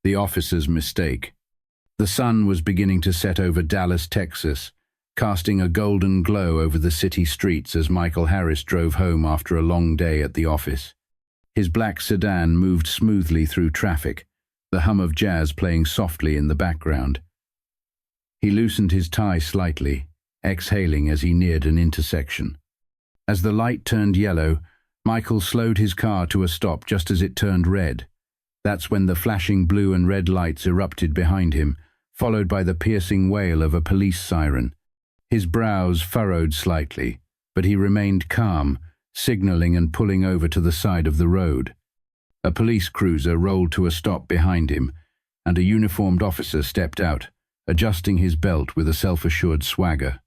The officer's mistake. The sun was beginning to set over Dallas, Texas, casting a golden glow over the city streets as Michael Harris drove home after a long day at the office. His black sedan moved smoothly through traffic, the hum of jazz playing softly in the background. He loosened his tie slightly, exhaling as he neared an intersection. As the light turned yellow, Michael slowed his car to a stop just as it turned red. That's when the flashing blue and red lights erupted behind him, followed by the piercing wail of a police siren. His brows furrowed slightly, but he remained calm, signaling and pulling over to the side of the road. A police cruiser rolled to a stop behind him, and a uniformed officer stepped out, adjusting his belt with a self-assured swagger.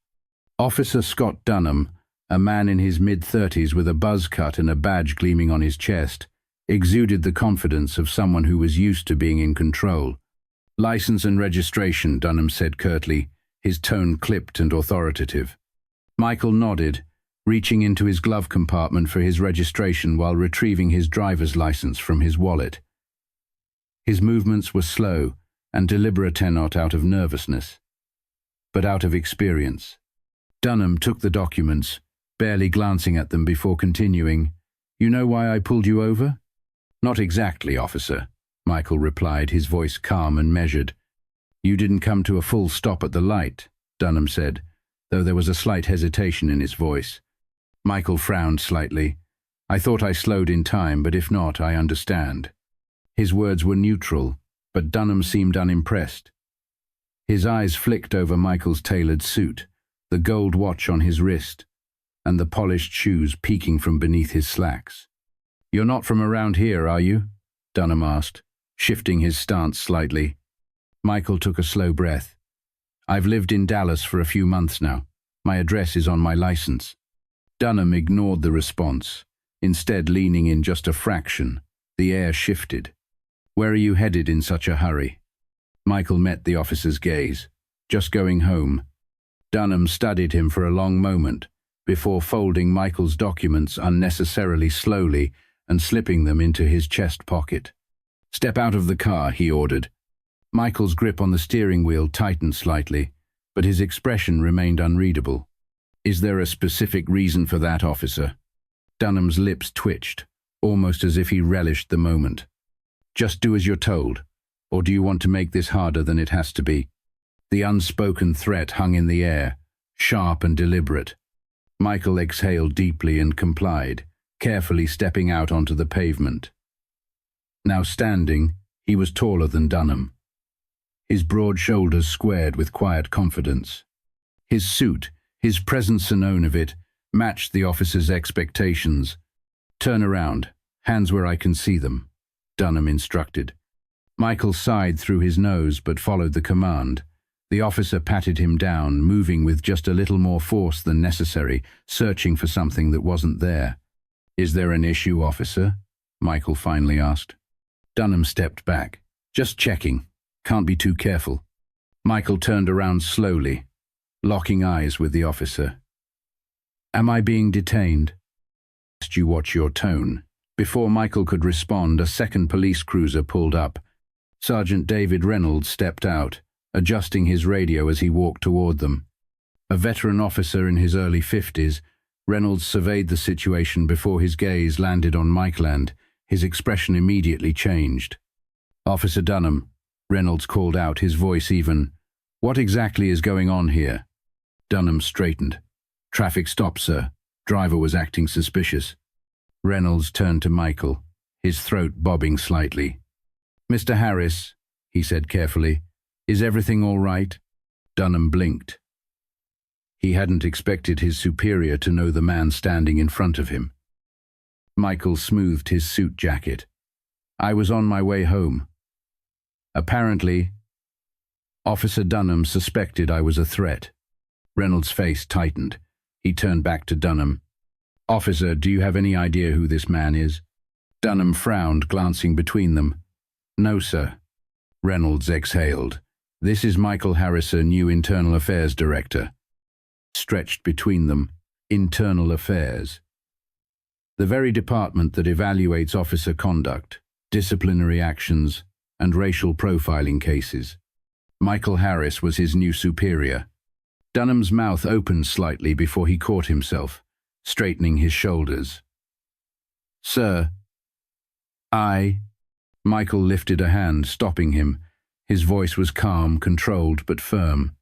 Officer Scott Dunham, a man in his mid-30s with a buzz cut and a badge gleaming on his chest, exuded the confidence of someone who was used to being in control. "License and registration," Dunham said curtly, his tone clipped and authoritative. Michael nodded, reaching into his glove compartment for his registration while retrieving his driver's license from his wallet. His movements were slow and deliberate, not out of nervousness, but out of experience. Dunham took the documents, barely glancing at them before continuing. "You know why I pulled you over?" "Not exactly, officer," Michael replied, his voice calm and measured. "You didn't come to a full stop at the light," Dunham said, though there was a slight hesitation in his voice. Michael frowned slightly. "I thought I slowed in time, but if not, I understand." His words were neutral, but Dunham seemed unimpressed. His eyes flicked over Michael's tailored suit, the gold watch on his wrist, and the polished shoes peeking from beneath his slacks. "You're not from around here, are you?" Dunham asked, shifting his stance slightly. Michael took a slow breath. "I've lived in Dallas for a few months now. My address is on my license." Dunham ignored the response, instead leaning in just a fraction. The air shifted. "Where are you headed in such a hurry?" Michael met the officer's gaze. "Just going home." Dunham studied him for a long moment, before folding Michael's documents unnecessarily slowly and slipping them into his chest pocket. "Step out of the car," he ordered. Michael's grip on the steering wheel tightened slightly, but his expression remained unreadable. "Is there a specific reason for that, officer?" Dunham's lips twitched, almost as if he relished the moment. "Just do as you're told, or do you want to make this harder than it has to be?" The unspoken threat hung in the air, sharp and deliberate. Michael exhaled deeply and complied, carefully stepping out onto the pavement. Now standing, he was taller than Dunham. His broad shoulders squared with quiet confidence. His suit, his presence and own of it, matched the officer's expectations. "Turn around, hands where I can see them," Dunham instructed. Michael sighed through his nose but followed the command. The officer patted him down, moving with just a little more force than necessary, searching for something that wasn't there. "Is there an issue, officer?" Michael finally asked. Dunham stepped back. "Just checking. Can't be too careful." Michael turned around slowly, locking eyes with the officer. "Am I being detained?" "You watch your tone." Before Michael could respond, a second police cruiser pulled up. Sergeant David Reynolds stepped out, adjusting his radio as he walked toward them. A veteran officer in his early 50s, Reynolds surveyed the situation before his gaze landed on Michael, and his expression immediately changed. "Officer Dunham," Reynolds called out, his voice even. "What exactly is going on here?" Dunham straightened. "Traffic stop, sir. Driver was acting suspicious." Reynolds turned to Michael, his throat bobbing slightly. "Mr. Harris," he said carefully, "is everything all right?" Dunham blinked. He hadn't expected his superior to know the man standing in front of him. Michael smoothed his suit jacket. "I was on my way home. Apparently, Officer Dunham suspected I was a threat." Reynolds' face tightened. He turned back to Dunham. "Officer, do you have any idea who this man is?" Dunham frowned, glancing between them. "No, sir." Reynolds exhaled. "This is Michael Harris, new Internal Affairs Director." Stretched between them, Internal Affairs. The very department that evaluates officer conduct, disciplinary actions, and racial profiling cases. Michael Harris was his new superior. Dunham's mouth opened slightly before he caught himself, straightening his shoulders. "Sir, Michael lifted a hand, stopping him. His voice was calm, controlled, but firm.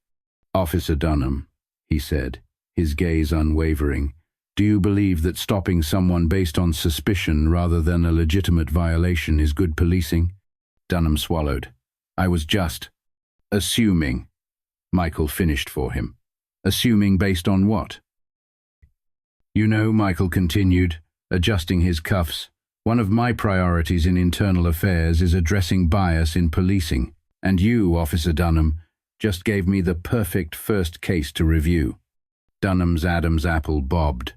"Officer Dunham," he said, his gaze unwavering, "do you believe that stopping someone based on suspicion rather than a legitimate violation is good policing?" Dunham swallowed. "I was just assuming," Michael finished for him. "Assuming based on what?" "You know," Michael continued, adjusting his cuffs, "one of my priorities in internal affairs is addressing bias in policing, and you, Officer Dunham, just gave me the perfect first case to review." Dunham's Adam's apple bobbed.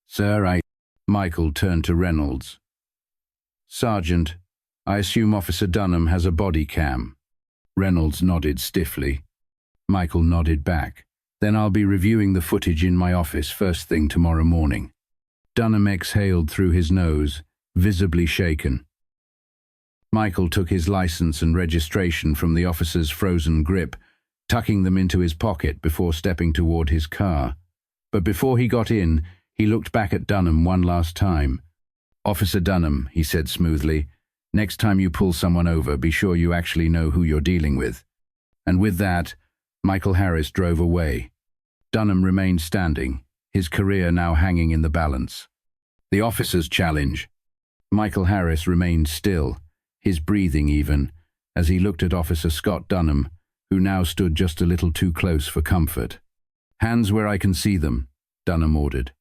"Sir, Michael turned to Reynolds. "Sergeant, I assume Officer Dunham has a body cam." Reynolds nodded stiffly. Michael nodded back. "Then I'll be reviewing the footage in my office first thing tomorrow morning." Dunham exhaled through his nose, visibly shaken. Michael took his license and registration from the officer's frozen grip, tucking them into his pocket before stepping toward his car. But before he got in, he looked back at Dunham one last time. "Officer Dunham," he said smoothly, "next time you pull someone over, be sure you actually know who you're dealing with." And with that, Michael Harris drove away. Dunham remained standing, his career now hanging in the balance. The officer's challenge. Michael Harris remained still, his breathing even, as he looked at Officer Scott Dunham, who now stood just a little too close for comfort. "Hands where I can see them," Dunham ordered.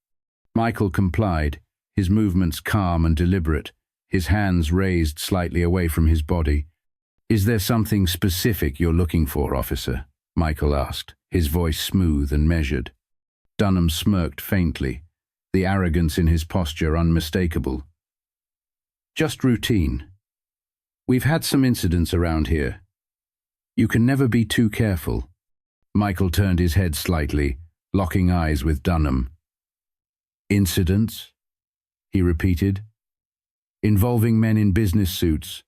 Michael complied, his movements calm and deliberate, his hands raised slightly away from his body. "Is there something specific you're looking for, officer?" Michael asked, his voice smooth and measured. Dunham smirked faintly, the arrogance in his posture unmistakable. "Just routine. We've had some incidents around here. You can never be too careful." Michael turned his head slightly, locking eyes with Dunham. "Incidents?" he repeated. "Involving men in business suits,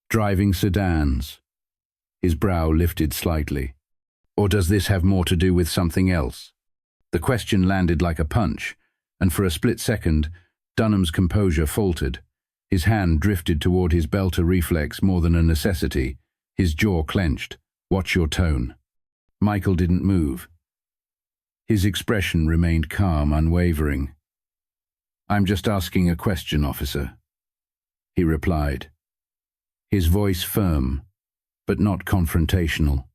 driving sedans." His brow lifted slightly. "Or does this have more to do with something else?" The question landed like a punch, and for a split second, Dunham's composure faltered. His hand drifted toward his belter reflex more than a necessity, his jaw clenched. "Watch your tone." Michael didn't move. His expression remained calm, unwavering. "I'm just asking a question, officer," he replied, his voice firm, but not confrontational.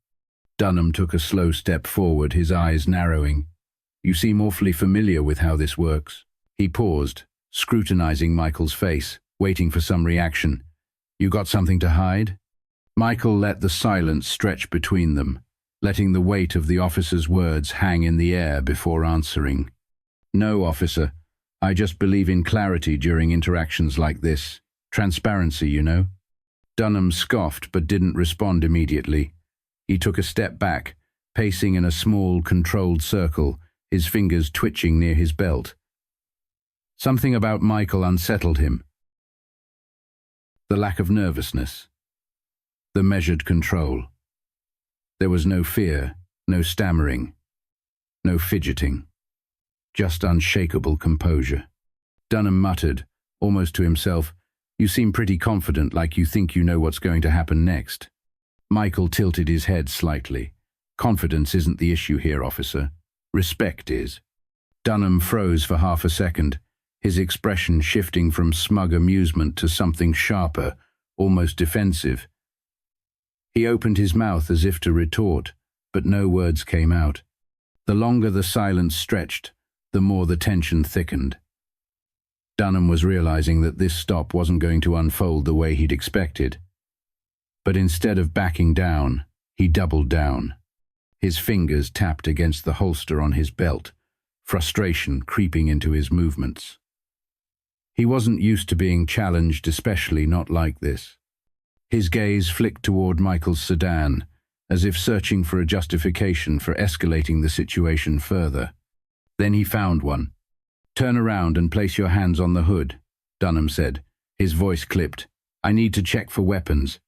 Dunham took a slow step forward, his eyes narrowing. "You seem awfully familiar with how this works." He paused, scrutinizing Michael's face, waiting for some reaction. "You got something to hide?" Michael let the silence stretch between them, letting the weight of the officer's words hang in the air before answering. "No, officer. I just believe in clarity during interactions like this. Transparency, you know." Dunham scoffed but didn't respond immediately. He took a step back, pacing in a small, controlled circle, his fingers twitching near his belt. Something about Michael unsettled him. The lack of nervousness. The measured control. There was no fear, no stammering, no fidgeting. Just unshakable composure. Dunham muttered, almost to himself, "You seem pretty confident, like you think you know what's going to happen next." Michael tilted his head slightly. "Confidence isn't the issue here, officer. Respect is." Dunham froze for half a second, his expression shifting from smug amusement to something sharper, almost defensive. He opened his mouth as if to retort, but no words came out. The longer the silence stretched, the more the tension thickened. Dunham was realizing that this stop wasn't going to unfold the way he'd expected. But instead of backing down, he doubled down. His fingers tapped against the holster on his belt, frustration creeping into his movements. He wasn't used to being challenged, especially not like this. His gaze flicked toward Michael's sedan, as if searching for a justification for escalating the situation further. Then he found one. "Turn around and place your hands on the hood," Dunham said, his voice clipped. "I need to check for weapons."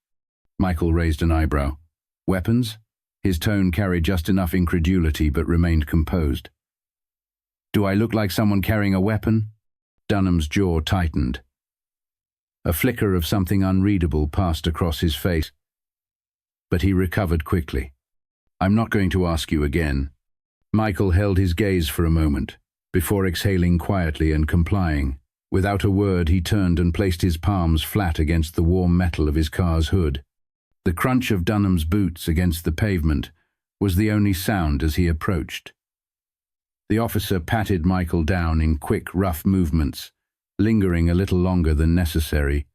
Michael raised an eyebrow. Weapons? His tone carried just enough incredulity but remained composed. Do I look like someone carrying a weapon? Dunham's jaw tightened. A flicker of something unreadable passed across his face, but he recovered quickly. I'm not going to ask you again. Michael held his gaze for a moment, before exhaling quietly and complying. Without a word, he turned and placed his palms flat against the warm metal of his car's hood. The crunch of Dunham's boots against the pavement was the only sound as he approached. The officer patted Michael down in quick, rough movements, lingering a little longer than necessary.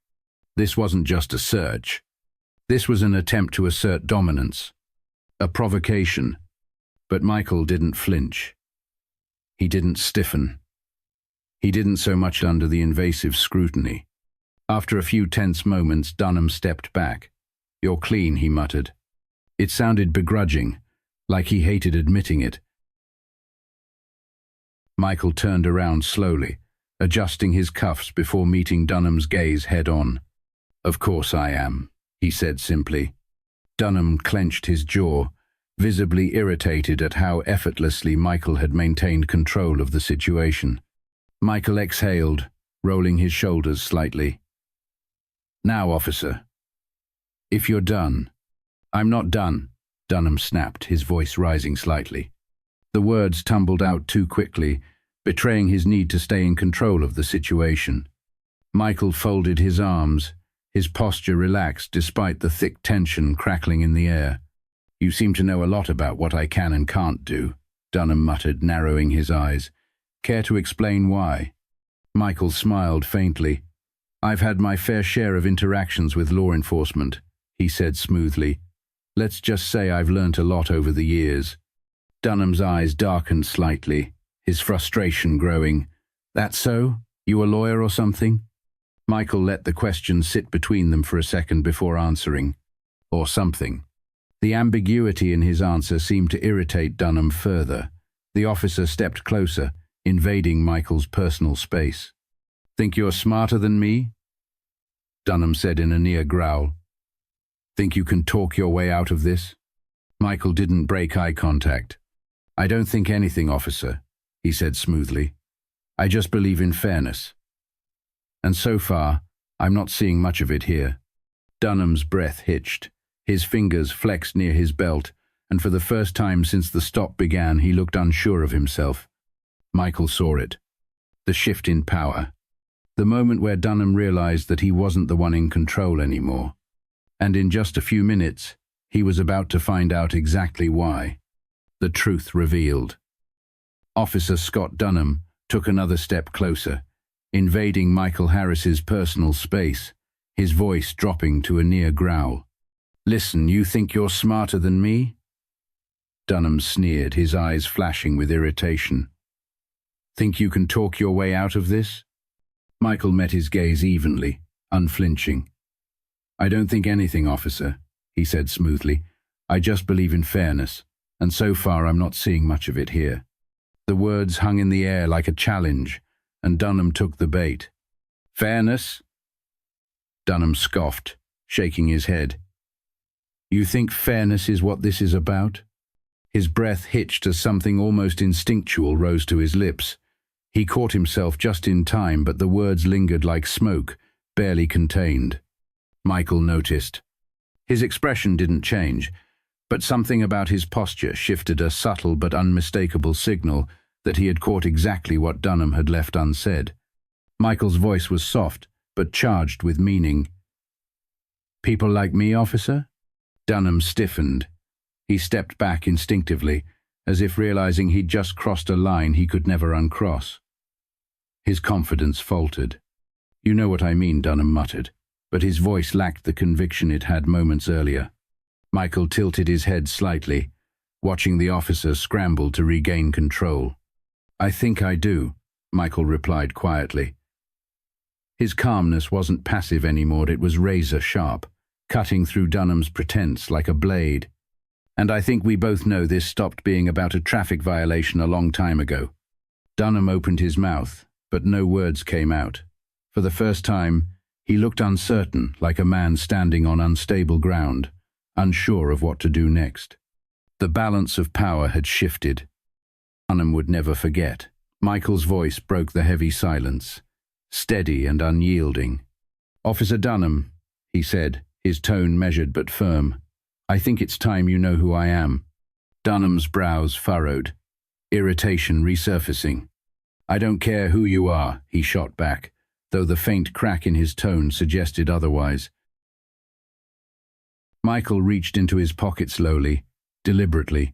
This wasn't just a search. This was an attempt to assert dominance, a provocation. But Michael didn't flinch. He didn't stiffen. He didn't so much under the invasive scrutiny. After a few tense moments, Dunham stepped back. You're clean, he muttered. It sounded begrudging, like he hated admitting it. Michael turned around slowly, adjusting his cuffs before meeting Dunham's gaze head-on. Of course I am, he said simply. Dunham clenched his jaw, visibly irritated at how effortlessly Michael had maintained control of the situation. Michael exhaled, rolling his shoulders slightly. Now, officer. If you're done. I'm not done, Dunham snapped, his voice rising slightly. The words tumbled out too quickly, betraying his need to stay in control of the situation. Michael folded his arms, his posture relaxed despite the thick tension crackling in the air. You seem to know a lot about what I can and can't do, Dunham muttered, narrowing his eyes. Care to explain why? Michael smiled faintly. I've had my fair share of interactions with law enforcement, he said smoothly. Let's just say I've learnt a lot over the years. Dunham's eyes darkened slightly, his frustration growing. That so? You a lawyer or something? Michael let the question sit between them for a second before answering. Or something. The ambiguity in his answer seemed to irritate Dunham further. The officer stepped closer, invading Michael's personal space. Think you're smarter than me? Dunham said in a near growl. Think you can talk your way out of this? Michael didn't break eye contact. I don't think anything, officer, he said smoothly. I just believe in fairness. And so far, I'm not seeing much of it here. Dunham's breath hitched. His fingers flexed near his belt, and for the first time since the stop began, he looked unsure of himself. Michael saw it. The shift in power. The moment where Dunham realized that he wasn't the one in control anymore. And in just a few minutes, he was about to find out exactly why. The truth revealed. Officer Scott Dunham took another step closer, invading Michael Harris's personal space, his voice dropping to a near growl. Listen, you think you're smarter than me? Dunham sneered, his eyes flashing with irritation. Think you can talk your way out of this? Michael met his gaze evenly, unflinching. I don't think anything, officer, he said smoothly. I just believe in fairness, and so far I'm not seeing much of it here. The words hung in the air like a challenge, and Dunham took the bait. Fairness? Dunham scoffed, shaking his head. You think fairness is what this is about? His breath hitched as something almost instinctual rose to his lips. He caught himself just in time, but the words lingered like smoke, barely contained. Michael noticed. His expression didn't change, but something about his posture shifted, a subtle but unmistakable signal that he had caught exactly what Dunham had left unsaid. Michael's voice was soft, but charged with meaning. People like me, officer? Dunham stiffened. He stepped back instinctively, as if realizing he'd just crossed a line he could never uncross. His confidence faltered. You know what I mean, Dunham muttered, but his voice lacked the conviction it had moments earlier. Michael tilted his head slightly, watching the officer scramble to regain control. I think I do, Michael replied quietly. His calmness wasn't passive anymore, it was razor-sharp, cutting through Dunham's pretense like a blade. And I think we both know this stopped being about a traffic violation a long time ago. Dunham opened his mouth, but no words came out. For the first time, He looked uncertain, like a man standing on unstable ground, unsure of what to do next. The balance of power had shifted. Dunham would never forget. Michael's voice broke the heavy silence, steady and unyielding. "Officer Dunham," he said, his tone measured but firm, "I think it's time you know who I am." Dunham's brows furrowed, irritation resurfacing. "I don't care who you are," he shot back, though the faint crack in his tone suggested otherwise. Michael reached into his pocket slowly, deliberately.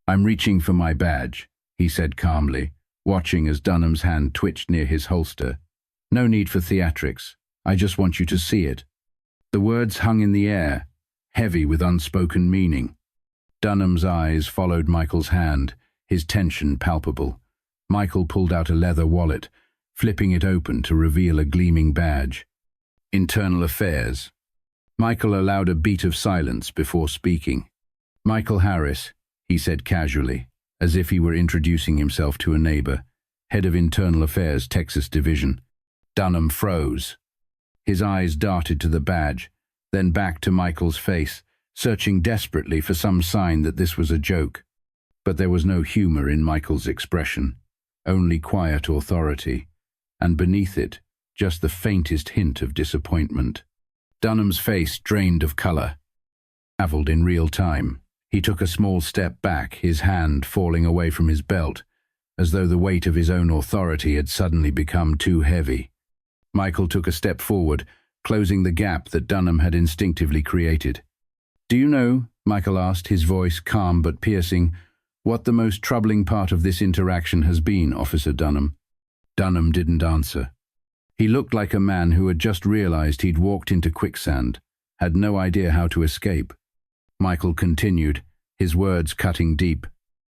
"I'm reaching for my badge," he said calmly, watching as Dunham's hand twitched near his holster. "No need for theatrics. I just want you to see it." The words hung in the air, heavy with unspoken meaning. Dunham's eyes followed Michael's hand, his tension palpable. Michael pulled out a leather wallet, flipping it open to reveal a gleaming badge. "Internal Affairs." Michael allowed a beat of silence before speaking. "Michael Harris," he said casually, as if he were introducing himself to a neighbor, "Head of Internal Affairs, Texas Division." Dunham froze. His eyes darted to the badge, then back to Michael's face, searching desperately for some sign that this was a joke. But there was no humor in Michael's expression, only quiet authority, and beneath it, just the faintest hint of disappointment. Dunham's face drained of color, unraveled in real time. He took a small step back, his hand falling away from his belt, as though the weight of his own authority had suddenly become too heavy. Michael took a step forward, closing the gap that Dunham had instinctively created. "Do you know," Michael asked, his voice calm but piercing, "what the most troubling part of this interaction has been, Officer Dunham?" Dunham didn't answer. He looked like a man who had just realized he'd walked into quicksand, had no idea how to escape. Michael continued, his words cutting deep.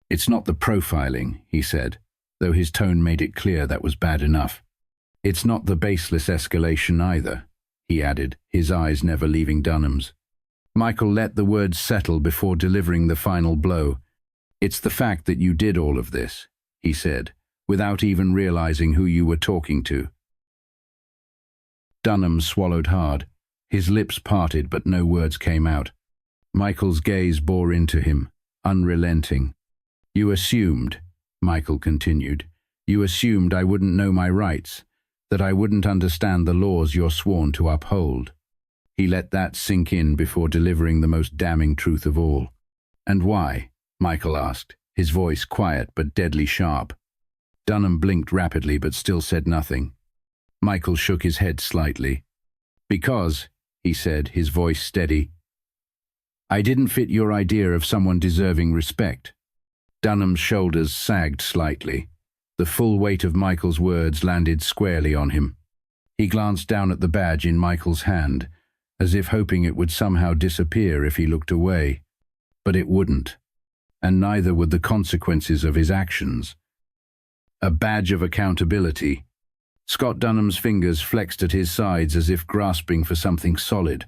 "It's not the profiling," he said, though his tone made it clear that was bad enough. "It's not the baseless escalation either," he added, his eyes never leaving Dunham's. Michael let the words settle before delivering the final blow. "It's the fact that you did all of this," he said, "without even realizing who you were talking to." Dunham swallowed hard. His lips parted, but no words came out. Michael's gaze bore into him, unrelenting. "You assumed," Michael continued, "you assumed I wouldn't know my rights, that I wouldn't understand the laws you're sworn to uphold." He let that sink in before delivering the most damning truth of all. "And why?" Michael asked, his voice quiet but deadly sharp. Dunham blinked rapidly but still said nothing. Michael shook his head slightly. "Because," he said, his voice steady, "I didn't fit your idea of someone deserving respect." Dunham's shoulders sagged slightly. The full weight of Michael's words landed squarely on him. He glanced down at the badge in Michael's hand, as if hoping it would somehow disappear if he looked away. But it wouldn't, and neither would the consequences of his actions. A badge of accountability. Scott Dunham's fingers flexed at his sides as if grasping for something solid,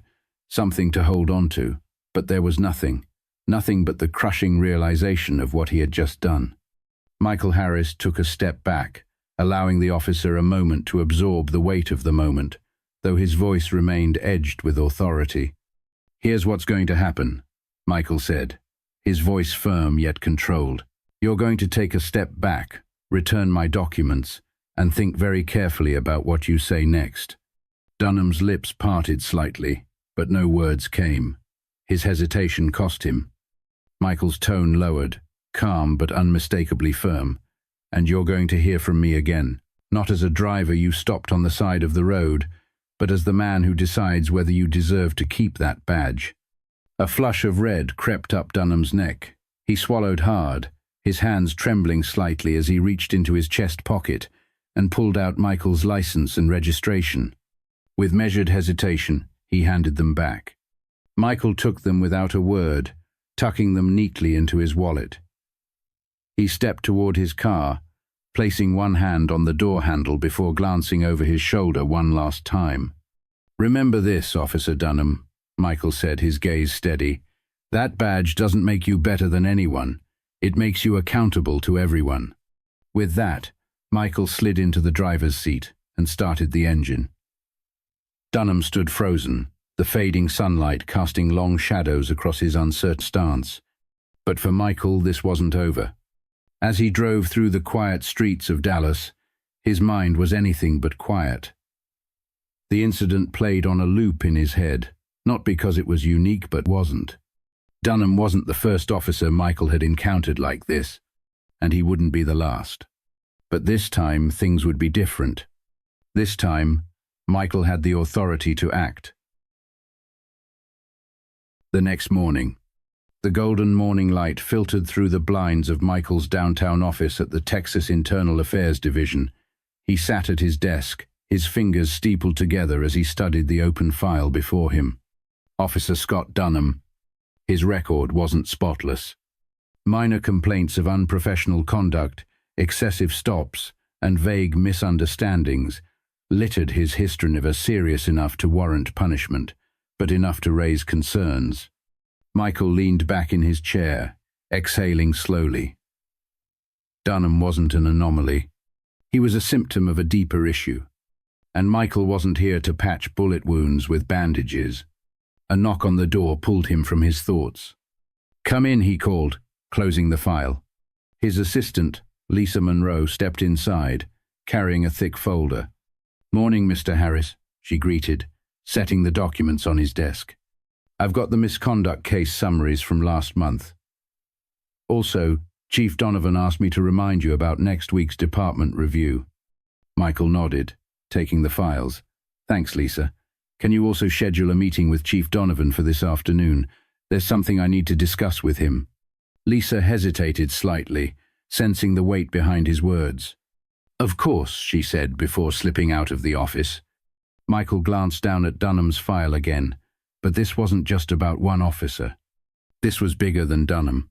something to hold on to, but there was nothing but the crushing realization of what he had just done. Michael Harris took a step back, allowing the officer a moment to absorb the weight of the moment, though his voice remained edged with authority. "Here's what's going to happen," Michael said, his voice firm yet controlled. "You're going to take a step back, return my documents, and think very carefully about what you say next." Dunham's lips parted slightly, but no words came. His hesitation cost him. Michael's tone lowered, calm but unmistakably firm. "And you're going to hear from me again, not as a driver you stopped on the side of the road, but as the man who decides whether you deserve to keep that badge." A flush of red crept up Dunham's neck. He swallowed hard, his hands trembling slightly as he reached into his chest pocket and pulled out Michael's license and registration. With measured hesitation, he handed them back. Michael took them without a word, tucking them neatly into his wallet. He stepped toward his car, placing one hand on the door handle before glancing over his shoulder one last time. "Remember this, Officer Dunham," Michael said, his gaze steady. "That badge doesn't make you better than anyone. It makes you accountable to everyone." With that, Michael slid into the driver's seat and started the engine. Dunham stood frozen, the fading sunlight casting long shadows across his uncertain stance. But for Michael, this wasn't over. As he drove through the quiet streets of Dallas, his mind was anything but quiet. The incident played on a loop in his head, not because it was unique but wasn't. Dunham wasn't the first officer Michael had encountered like this, and he wouldn't be the last. But this time, things would be different. This time, Michael had the authority to act. The next morning, the golden morning light filtered through the blinds of Michael's downtown office at the Texas Internal Affairs Division. He sat at his desk, his fingers steepled together as he studied the open file before him. Officer Scott Dunham. His record wasn't spotless. Minor complaints of unprofessional conduct, excessive stops, and vague misunderstandings littered his history, never serious enough to warrant punishment, but enough to raise concerns. Michael leaned back in his chair, exhaling slowly. Dunham wasn't an anomaly. He was a symptom of a deeper issue. And Michael wasn't here to patch bullet wounds with bandages. A knock on the door pulled him from his thoughts. "Come in," he called, closing the file. His assistant, Lisa Monroe, stepped inside, carrying a thick folder. "Morning, Mr. Harris," she greeted, setting the documents on his desk. "I've got the misconduct case summaries from last month. Also, Chief Donovan asked me to remind you about next week's department review." Michael nodded, taking the files. "Thanks, Lisa. Can you also schedule a meeting with Chief Donovan for this afternoon? There's something I need to discuss with him." Lisa hesitated slightly, sensing the weight behind his words. "Of course," she said before slipping out of the office. Michael glanced down at Dunham's file again, but this wasn't just about one officer. This was bigger than Dunham.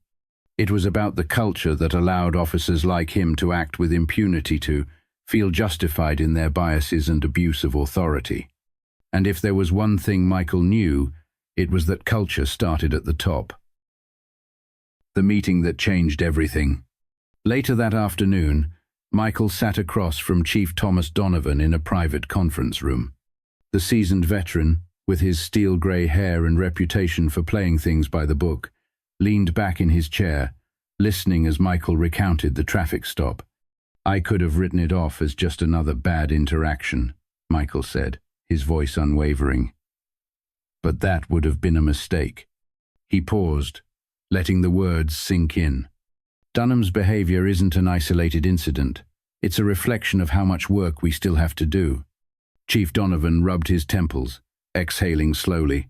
It was about the culture that allowed officers like him to act with impunity, to feel justified in their biases and abuse of authority. And if there was one thing Michael knew, it was that culture started at the top. The meeting that changed everything. Later that afternoon, Michael sat across from Chief Thomas Donovan in a private conference room. The seasoned veteran, with his steel-grey hair and reputation for playing things by the book, leaned back in his chair, listening as Michael recounted the traffic stop. "I could have written it off as just another bad interaction," Michael said, his voice unwavering. "But that would have been a mistake." He paused, letting the words sink in. Dunham's behavior isn't an isolated incident. It's a reflection of how much work we still have to do. Chief Donovan rubbed his temples, exhaling slowly.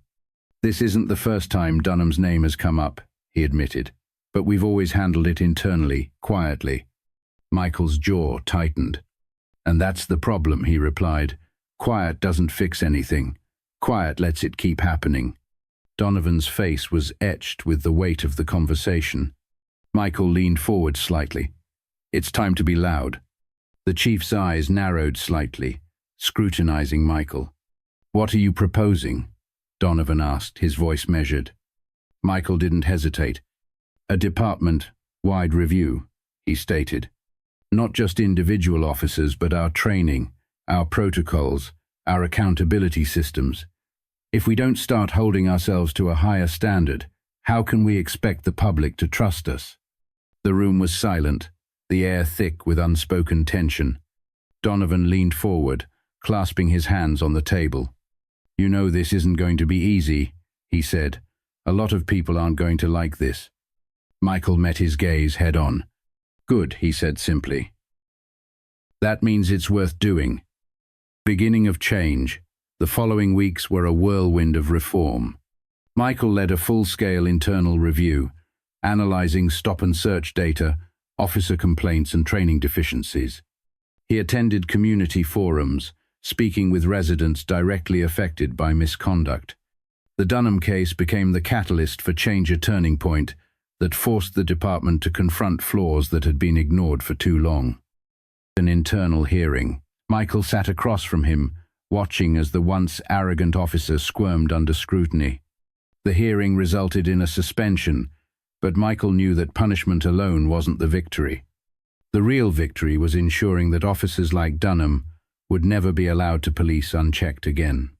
"This isn't the first time Dunham's name has come up," he admitted, "but we've always handled it internally, quietly." Michael's jaw tightened. "And that's the problem," he replied. "Quiet doesn't fix anything. Quiet lets it keep happening." Donovan's face was etched with the weight of the conversation. Michael leaned forward slightly. "It's time to be loud." The chief's eyes narrowed slightly, scrutinizing Michael. "What are you proposing?" Donovan asked, his voice measured. Michael didn't hesitate. "A department-wide review," he stated. "Not just individual officers, but our training, our protocols, our accountability systems. If we don't start holding ourselves to a higher standard, how can we expect the public to trust us?" The room was silent, the air thick with unspoken tension. Donovan leaned forward, clasping his hands on the table. "You know this isn't going to be easy," he said. "A lot of people aren't going to like this." Michael met his gaze head-on. "Good," he said simply. "That means it's worth doing." Beginning of change. The following weeks were a whirlwind of reform. Michael led a full-scale internal review, analyzing stop-and-search data, officer complaints and training deficiencies. He attended community forums, speaking with residents directly affected by misconduct. The Dunham case became the catalyst for change, a turning point that forced the department to confront flaws that had been ignored for too long. An internal hearing. Michael sat across from him, watching as the once arrogant officer squirmed under scrutiny. The hearing resulted in a suspension, but Michael knew that punishment alone wasn't the victory. The real victory was ensuring that officers like Dunham would never be allowed to police unchecked again.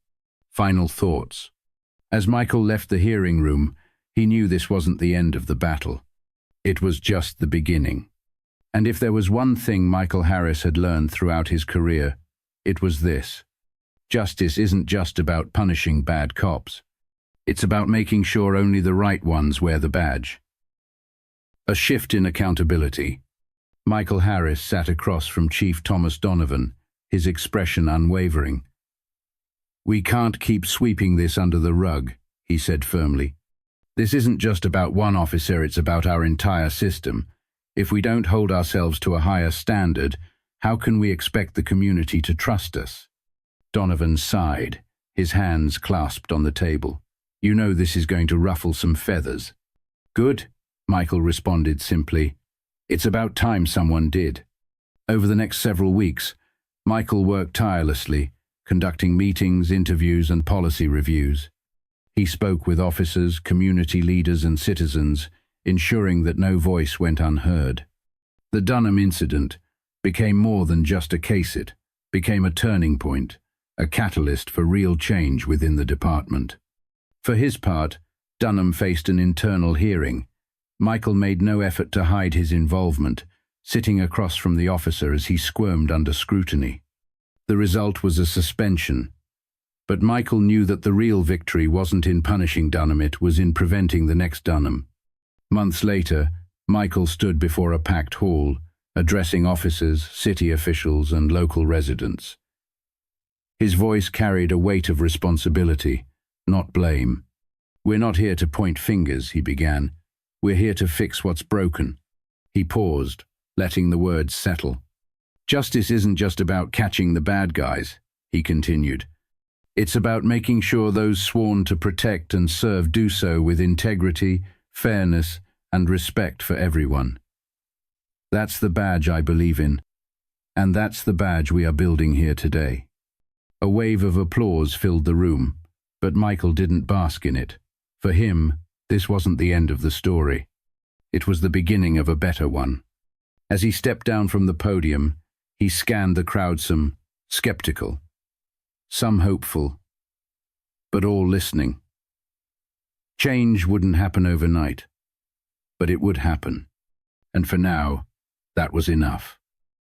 Final thoughts. As Michael left the hearing room, he knew this wasn't the end of the battle. It was just the beginning. And if there was one thing Michael Harris had learned throughout his career, it was this. Justice isn't just about punishing bad cops. It's about making sure only the right ones wear the badge. A shift in accountability. Michael Harris sat across from Chief Thomas Donovan, his expression unwavering. "We can't keep sweeping this under the rug," he said firmly. "This isn't just about one officer, it's about our entire system. If we don't hold ourselves to a higher standard, how can we expect the community to trust us?" Donovan sighed, his hands clasped on the table. "You know this is going to ruffle some feathers." "Good," Michael responded simply. "It's about time someone did." Over the next several weeks, Michael worked tirelessly, conducting meetings, interviews, and policy reviews. He spoke with officers, community leaders, and citizens, ensuring that no voice went unheard. The Dunham incident became more than just a case. It became a turning point, a catalyst for real change within the department. For his part, Dunham faced an internal hearing. Michael made no effort to hide his involvement, sitting across from the officer as he squirmed under scrutiny. The result was a suspension. But Michael knew that the real victory wasn't in punishing Dunham, it was in preventing the next Dunham. Months later, Michael stood before a packed hall, addressing officers, city officials, and local residents. His voice carried a weight of responsibility, not blame. "We're not here to point fingers," he began. "We're here to fix what's broken." He paused, letting the words settle. "Justice isn't just about catching the bad guys," he continued. "It's about making sure those sworn to protect and serve do so with integrity, fairness, and respect for everyone. That's the badge I believe in, and that's the badge we are building here today." A wave of applause filled the room, but Michael didn't bask in it. For him, this wasn't the end of the story. It was the beginning of a better one. As he stepped down from the podium, he scanned the crowd, some skeptical, some hopeful, but all listening. Change wouldn't happen overnight, but it would happen. And for now, that was enough.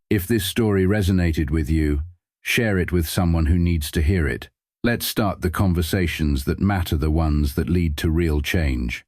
If this story resonated with you, share it with someone who needs to hear it. Let's start the conversations that matter, the ones that lead to real change.